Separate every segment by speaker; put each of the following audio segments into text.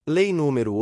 Speaker 1: Lei nº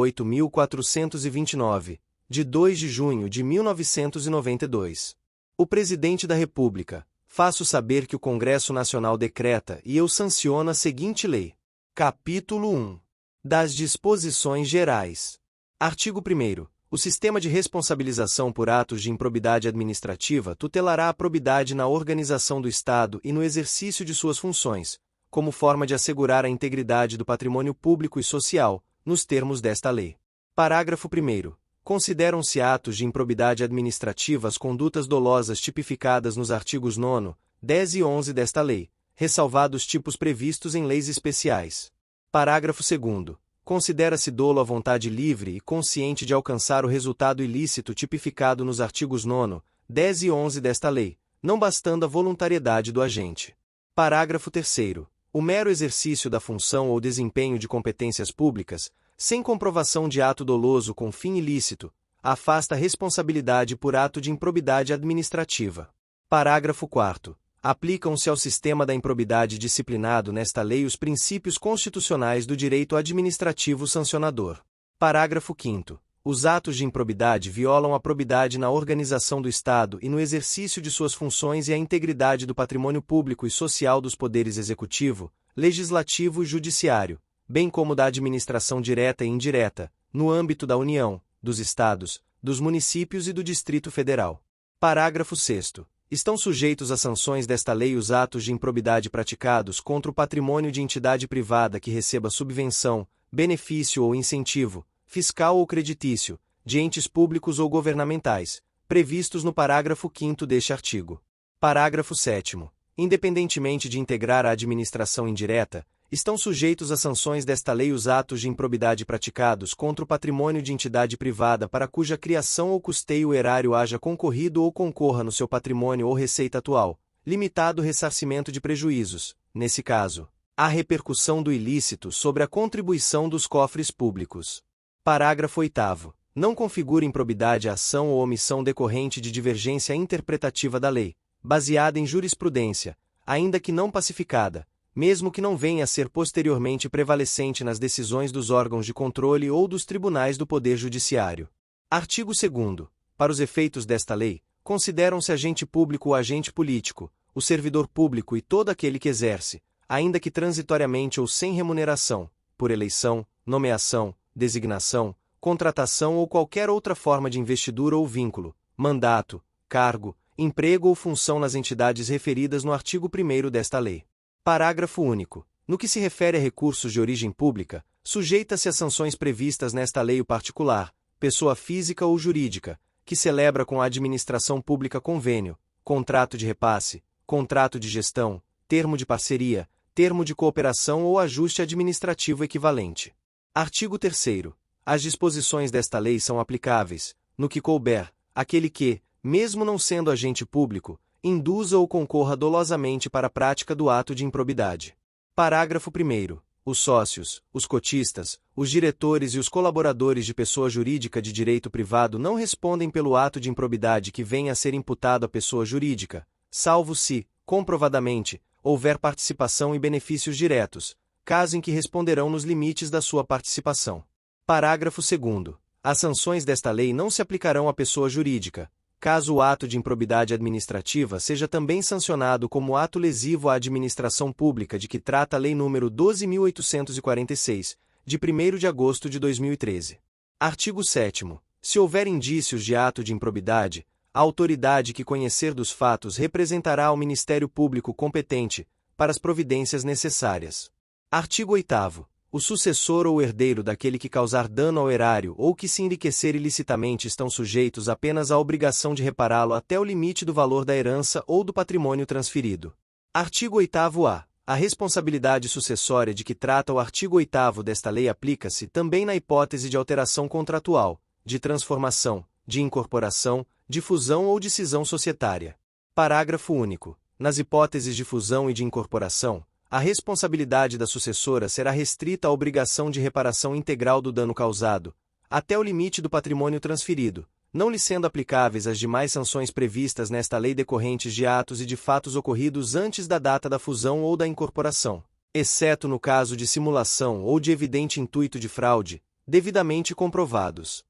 Speaker 1: 8.429, de 2 de junho de 1992. O Presidente da República, faço saber que o Congresso Nacional decreta e eu sanciono a seguinte lei. Capítulo 1. Das Disposições Gerais. Artigo 1º. O sistema de responsabilização por atos de improbidade administrativa tutelará a probidade na organização do Estado e no exercício de suas funções, como forma de assegurar a integridade do patrimônio público e social, nos termos desta lei. Parágrafo 1º. Consideram-se atos de improbidade administrativa as condutas dolosas tipificadas nos artigos 9º, 10 e 11 desta lei, ressalvados tipos previstos em leis especiais. Parágrafo 2º. Considera-se dolo a vontade livre e consciente de alcançar o resultado ilícito tipificado nos artigos 9º, 10 e 11 desta lei, não bastando a voluntariedade do agente. Parágrafo 3º. O mero exercício da função ou desempenho de competências públicas, sem comprovação de ato doloso com fim ilícito, afasta a responsabilidade por ato de improbidade administrativa. Parágrafo 4º. Aplicam-se ao sistema da improbidade disciplinado nesta lei os princípios constitucionais do direito administrativo sancionador. Parágrafo 5º. Os atos de improbidade violam a probidade na organização do Estado e no exercício de suas funções e a integridade do patrimônio público e social dos poderes executivo, legislativo e judiciário, bem como da administração direta e indireta, no âmbito da União, dos Estados, dos municípios e do Distrito Federal. Parágrafo 6º. Estão sujeitos às sanções desta lei os atos de improbidade praticados contra o patrimônio de entidade privada que receba subvenção, benefício ou incentivo, fiscal ou creditício, de entes públicos ou governamentais, previstos no parágrafo 5º deste artigo. Parágrafo 7º. Independentemente de integrar a administração indireta, estão sujeitos às sanções desta lei os atos de improbidade praticados contra o patrimônio de entidade privada para cuja criação ou custeio o erário haja concorrido ou concorra no seu patrimônio ou receita atual, limitado ressarcimento de prejuízos, nesse caso, a repercussão do ilícito sobre a contribuição dos cofres públicos. Parágrafo 8º. Não configura improbidade a ação ou omissão decorrente de divergência interpretativa da lei, baseada em jurisprudência, ainda que não pacificada, mesmo que não venha a ser posteriormente prevalecente nas decisões dos órgãos de controle ou dos tribunais do Poder Judiciário. Artigo 2º. Para os efeitos desta lei, consideram-se agente público o agente político, o servidor público e todo aquele que exerce, ainda que transitoriamente ou sem remuneração, por eleição, nomeação, designação, contratação ou qualquer outra forma de investidura ou vínculo, mandato, cargo, emprego ou função nas entidades referidas no artigo 1º desta lei. Parágrafo único. No que se refere a recursos de origem pública, sujeita-se às sanções previstas nesta lei o particular, pessoa física ou jurídica, que celebra com a administração pública convênio, contrato de repasse, contrato de gestão, termo de parceria, termo de cooperação ou ajuste administrativo equivalente. Artigo 3º. As disposições desta lei são aplicáveis, no que couber, àquele que, mesmo não sendo agente público, induza ou concorra dolosamente para a prática do ato de improbidade. Parágrafo 1º. Os sócios, os cotistas, os diretores e os colaboradores de pessoa jurídica de direito privado não respondem pelo ato de improbidade que venha a ser imputado à pessoa jurídica, salvo se, comprovadamente, houver participação e benefícios diretos, caso em que responderão nos limites da sua participação. Parágrafo 2º. As sanções desta lei não se aplicarão à pessoa jurídica, caso o ato de improbidade administrativa seja também sancionado como ato lesivo à administração pública de que trata a Lei nº 12.846, de 1º de agosto de 2013. Artigo 7º. Se houver indícios de ato de improbidade, a autoridade que conhecer dos fatos representará ao Ministério Público competente, para as providências necessárias. Artigo 8º. O sucessor ou herdeiro daquele que causar dano ao erário ou que se enriquecer ilicitamente estão sujeitos apenas à obrigação de repará-lo até o limite do valor da herança ou do patrimônio transferido. Artigo 8º-A. A responsabilidade sucessória de que trata o artigo 8º desta lei aplica-se também na hipótese de alteração contratual, de transformação, de incorporação, de fusão ou de cisão societária. Parágrafo único. Nas hipóteses de fusão e de incorporação, a responsabilidade da sucessora será restrita à obrigação de reparação integral do dano causado, até o limite do patrimônio transferido, não lhe sendo aplicáveis as demais sanções previstas nesta lei decorrentes de atos e de fatos ocorridos antes da data da fusão ou da incorporação, exceto no caso de simulação ou de evidente intuito de fraude, devidamente comprovados.